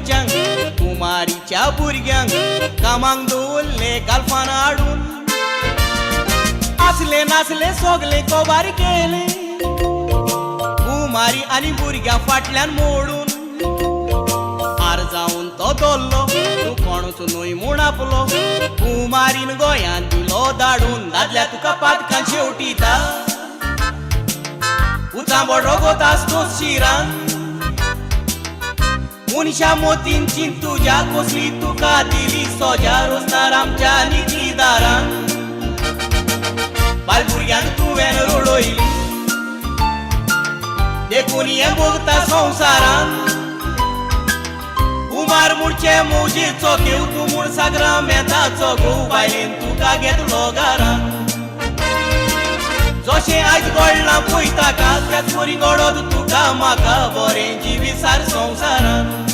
मुडच्यांक कुमारीच्या भुरग्यांक कामांक दवरले गालफान हाडून आसले नासले सोगले कोबार केले कुमारी आनी भुरग्यां फाटल्यान मोडून हार जावन तो दोल्लो तूं कोणूच न्हय म्हूण आपलो कुमारीन गोंयांत दिलो धाडून दादल्या तुका पातकान शेवटीता उचांबड रगोतास तूं शिरान मनशा मोतींची तुज्या कसली तुका दिली सोज्या रोजनार आमच्या नितीदारान बाल भुरग्यांक तुवें रडयली देखून हें भोगता संवसारान कुमार मुडचे मोजेचो घेव तूं म्हूण सागरा मेताचो घोव बायलेन तुका घेतलो घरान जशें आयज घडलां पळय ताका त्याच परी घडोत तुका म्हाका बरें जिवीसार संवसारान